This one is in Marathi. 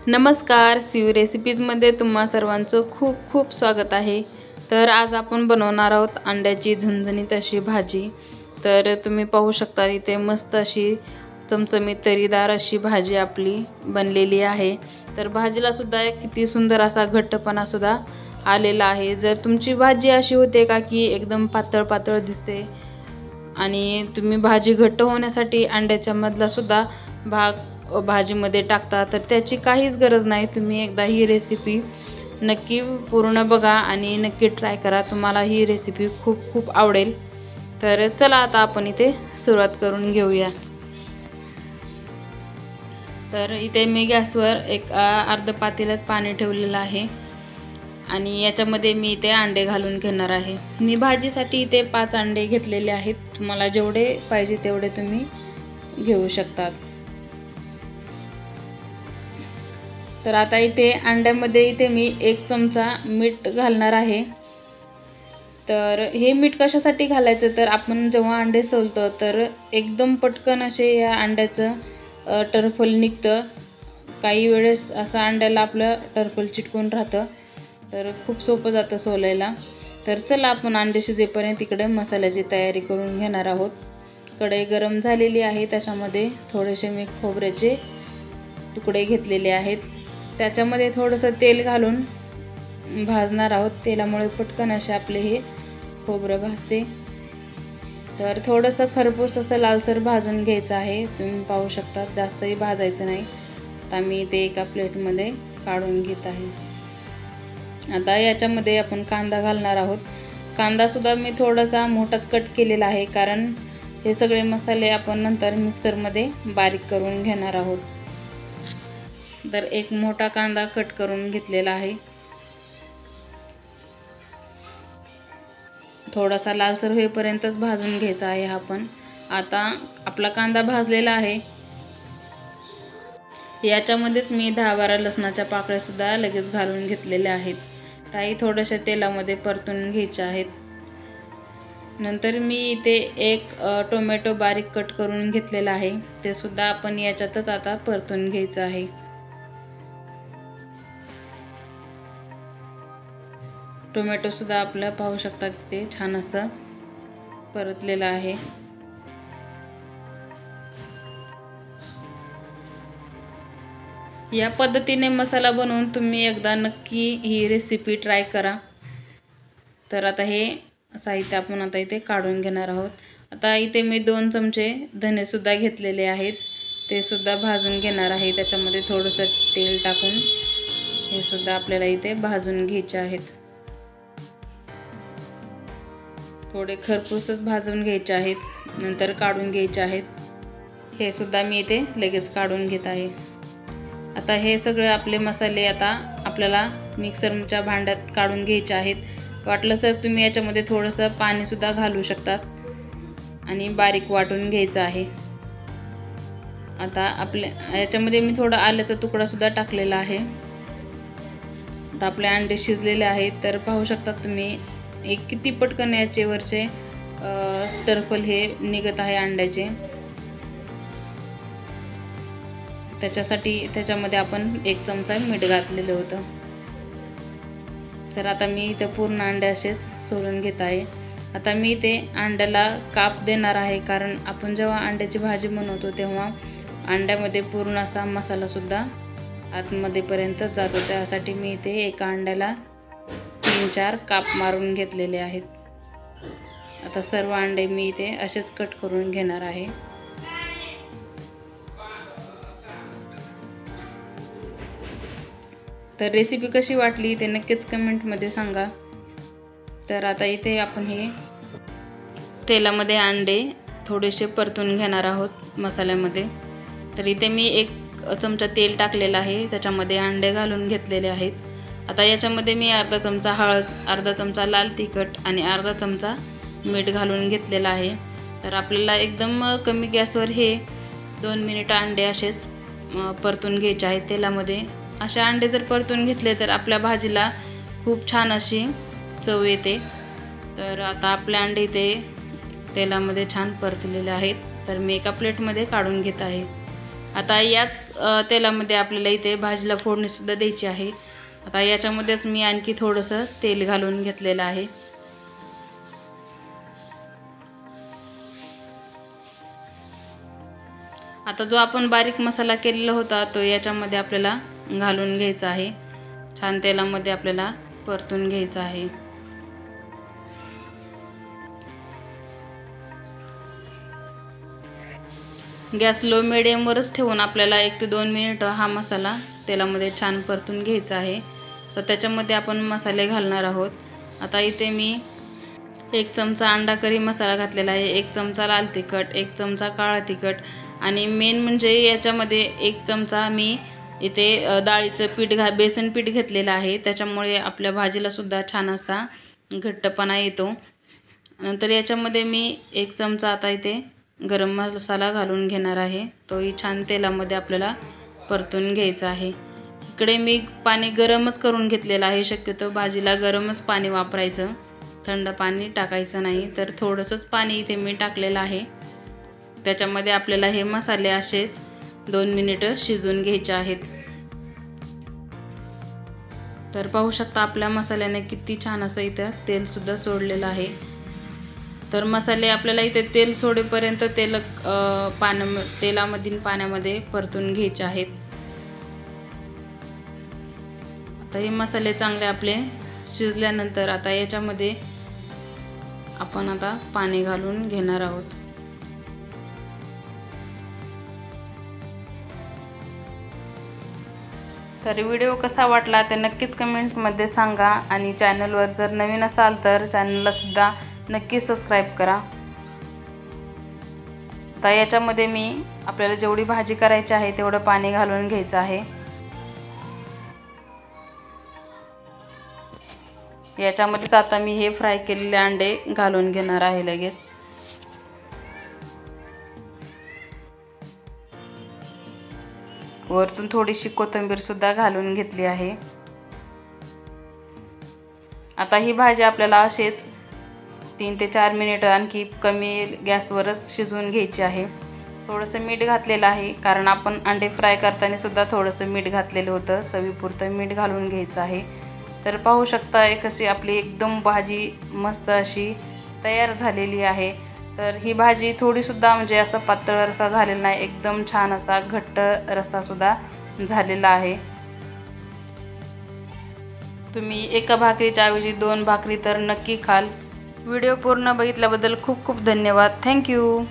नमस्कार, शिव रेसिपीजमध्ये तुम्हा सर्वांचं खूप खूप स्वागत आहे। तर आज आपण बनवणार आहोत अंड्याची झणझणीत अशी भाजी। तर तुम्ही पाहू शकता इथे मस्त अशी चमचमीत तरीदार अशी भाजी आपली बनलेली आहे। तर भाजीला सुद्धा किती सुंदर असा घट्टपणा सुद्धा आलेला आहे। जर तुमची भाजी अशी होते का की एकदम पातळ पातळ दिसते आणि तुम्ही भाजी घट्ट होण्यासाठी अंड्याच्या मधला सुद्धा भाग भाजीमध्ये टाकता, तर त्याची काहीच गरज नाही। तुम्ही एकदा ही रेसिपी नक्की पूर्ण बघा आणि नक्की ट्राय करा, तुम्हाला ही रेसिपी खूप खूप आवडेल। तर चला आता आपण इथे सुरुवात करून घेऊया। तर इथे मी गॅसवर एक अर्ध पातेल्यात पाणी ठेवलेलं आहे आणि याच्यामध्ये मी इथे अंडे घालून घेणार आहे। मी भाजीसाठी इथे 5 अंडे घेतलेले आहेत, तुम्हाला जेवढे पाहिजे तेवढे तुम्ही घेऊ शकतात। तर आता इथे अंड्यामध्ये इथे मी 1 चमचा मीठ घालणार आहे। तर हे मीठ कशासाठी घालायचं, तर आपण जेव्हा अंडे सोलतो तर एकदम पटकन असे या अंड्याचं टरफल निघतं। काही वेळेस असं अंड्याला आपलं टरफल चिटकून राहतं, तर खूप सोपं जातं सोलायला। तर चला आपण अंडे शिजेपर्यंत तिकडे मसाल्याची तयारी करून घेणार आहोत। कढई गरम झालेली आहे, त्याच्यामध्ये थोडेसे मी खोबऱ्याचे तुकडे घेतलेले आहेत, त्याच्यामध्ये थोडंसं तेल घालून भाजणार आहोत। तेलामुळे पटकन असे आपले हे खोबरं भाजते। तर थोडंसं खरपूस असं लालसर भाजून घ्यायचं आहे, तुम्ही पाहू शकता जास्तही भाजायचं नाही। आता मी ते एका प्लेटमध्ये काढून घेत आहे। आता याच्यामध्ये आपण कांदा घालणार आहोत। कांदा सुद्धा मी थोडासा मोठाच कट केलेला आहे, कारण हे सगळे मसाले आपण नंतर मिक्सरमध्ये बारीक करून घेणार आहोत। तर एक मोठा कांदा कट करून घेतलेला आहे, थोडासा लालसर होईपर्यंतच भाजून घ्यायचा आहे हा पण। आता आपला कांदा भाजलेला आहे, याच्यामध्येच मी 10-12 लसणाच्या पाकळ्या सुद्धा लगेच घालून घेतलेल्या आहेत। त्याही थोड्याशा तेलामध्ये परतून घ्यायच्या आहेत। नंतर मी इथे एक टोमॅटो बारीक कट करून घेतलेला आहे, ते सुद्धा आपण याच्यातच आता परतून घ्यायचं आहे। टोमॅटो सुद्धा आपलं पाहू शकता ते छान असं परतलेलं आहे। या पद्धतीने मसाला बनवून तुम्ही एकदा नक्की ही रेसिपी ट्राय करा। तर आता हे साहित्य आपण आता इथे काढून घेणार आहोत। आता इथे मी 2 चमचे धने सुद्धा घेतलेले आहेत, ते सुद्धा भाजून घेणार आहे। त्याच्यामध्ये थोडंसं तेल टाकून हे सुद्धा आपल्याला इथे भाजून घ्यायचे आहेत। थोडे खरपूसच भाजून घ्यायचे आहेत, नंतर काढून घ्यायचे आहेत। हे सुद्धा मी इथे लगेच काढून घेत आहे। आता हे सगळे आपले मसाले आता आपल्याला मिक्सरच्या भांड्यात काढून घ्यायचे आहेत। वाटलं तर तुम्ही याच्यामध्ये थोडंसं पाणी सुद्धा घालू शकतात आणि बारीक वाटून घ्यायचं आहे। आता आपल्या याच्यामध्ये मी थोडा आल्याचा तुकडा सुद्धा टाकलेला आहे। आता आपले अंडे शिजलेले आहेत, तर पाहू शकता तुम्ही एक किती पटकन याचे वरचे टरफल हे निघत आहे अंड्याचे। त्याच्यासाठी त्याच्यामध्ये आपण 1 चमचा मीठ घातलेलं होतं। तर आता मी इथे पूर्ण अंडे असेच सोलून घेत आहे। आता मी इथे अंड्याला काप देणार आहे, कारण आपण जेव्हा अंड्याची भाजी बनवतो तेव्हा अंड्यामध्ये पूर्ण असा मसाला सुद्धा आतमध्ये पर्यंत जातो। त्यासाठी मी इथे एका अंड्याला 3-4 काप मारून घेतलेले आहेत। आता सर्व अंडे मी इथे असेच कट करून घेणार आहे। तर रेसिपी कशी वाटली ते नक्कीच कमेंटमध्ये सांगा। तर आता इथे आपण हे तेलामध्ये अंडे थोडेसे परतून घेणार आहोत मसाल्यामध्ये। तर इथे मी 1 चमचा तेल टाकलेलं आहे, त्याच्यामध्ये अंडे घालून घेतलेले आहेत। आता याच्यामध्ये मी अर्धा चमचा हळद, अर्धा चमचा लाल तिखट आणि अर्धा चमचा मीठ घालून घेतलेलं आहे। तर आपल्याला एकदम कमी गॅसवर हे 2 मिनिट अंडे असेच परतून घ्यायचे आहेत तेलामध्ये। असे अंडे जर परतून घेतले तर आपल्या भाजीला खूप छान अशी चव येते। तर आता आपले अंडे इथे तेलामध्ये छान परतलेले आहेत, तर मी एका प्लेटमध्ये काढून घेत आहे। आता याच तेलामध्ये आपल्याला इथे भाजीला फोडणीसुद्धा द्यायची आहे। आता याच्यामध्येच मी आणखी थोडंसं तेल घालून घेतलेलं आहे। आता जो आपण बारीक मसाला केलेला होता तो याच्यामध्ये आपल्याला घालून घ्यायचा आहे। छान तेलामध्ये आपल्याला परतून घ्यायचा आहे। गॅस लो मिडियमवरच ठेवून आपल्याला 1 ते 2 मिनिट हा मसाला तेलामध्ये छान परतून घ्यायचा आहे। तर त्याच्यामध्ये आपण मसाले घालणार आहोत। आता इथे मी 1 चमचा अंडा करी मसाला घातलेला आहे, 1 चमचा लाल तिखट, 1 चमचा काळा तिखट आणि मेन म्हणजे याच्यामध्ये 1 चमचा मी इथे डाळीचं पीठ बेसन पीठ घेतलेलं आहे। त्याच्यामुळे आपल्या भाजीला सुद्धा छान असा घट्टपणा येतो। नंतर याच्यामध्ये मी 1 चमचा आता इथे गरम मसाला घालून घेणार आहे। तोही छान तेलामध्ये आपल्याला परतून घ्यायचा आहे। इकडे मी पाणी गरमच करून घेतलेलं आहे। शक्यतो भाजीला गरमच पाणी वापरायचं, थंड पाणी टाकायचं नाही। तर थोडंसंच पाणी इथे मी टाकलेलं आहे। त्याच्यामध्ये आपल्याला हे मसाले असेच 2 मिनिटं शिजवून घ्यायचे आहेत। तर पाहू शकता आपल्या मसाल्याने किती छान असं इथं तेलसुद्धा सोडलेलं आहे। तर मसाले आपल्याला इथे तेल सोडेपर्यंत तेलामधील पाण्यामध्ये परतून घ्यायचे आहेत। आता हे मसाले चांगले आपले शिजल्यानंतर आता याच्यामध्ये आपण आता पाणी घालून घेणार आहोत। तर व्हिडिओ कसा वाटला ते नक्कीच कमेंटमध्ये सांगा आणि चॅनलवर जर नवीन असाल तर चॅनलला सुद्धा नक्की सबस्क्राईब करा। आता याच्यामध्ये मी आपल्याला जेवढी भाजी करायची आहे तेवढं पाणी घालून घ्यायचं आहे। याच्यामध्येच आता मी हे फ्राय केलेले अंडे घालून घेणार आहे लगेच। वरतून थोडीशी कोथिंबीर सुद्धा घालून घेतली आहे। आता ही भाजी आपल्याला असेच 3 ते 4 मिनिटं आणखी कमी गॅसवरच शिजवून घ्यायची आहे। थोडंसं मीठ घातलेलं आहे कारण आपण अंडे फ्राय करताना सुद्धा थोडंसं मीठ घातलेलं होतं, चवीपुरतं मीठ घालून घ्यायचं आहे। तर पाहू शकता कशी आपली एकदम भाजी मस्त अशी तयार झालेली आहे। तर ही भाजी थोडीसुद्धा म्हणजे असं पातळ रस्सा झालेला नाही, एकदम छान असा घट्ट रस्सासुद्धा झालेला आहे। तुम्ही एका भाकरीच्या ऐवजी 2 भाकरी तर नक्की खाल। व्हिडिओ पूर्ण बघितल्याबद्दल खूप खूप धन्यवाद। थँक्यू।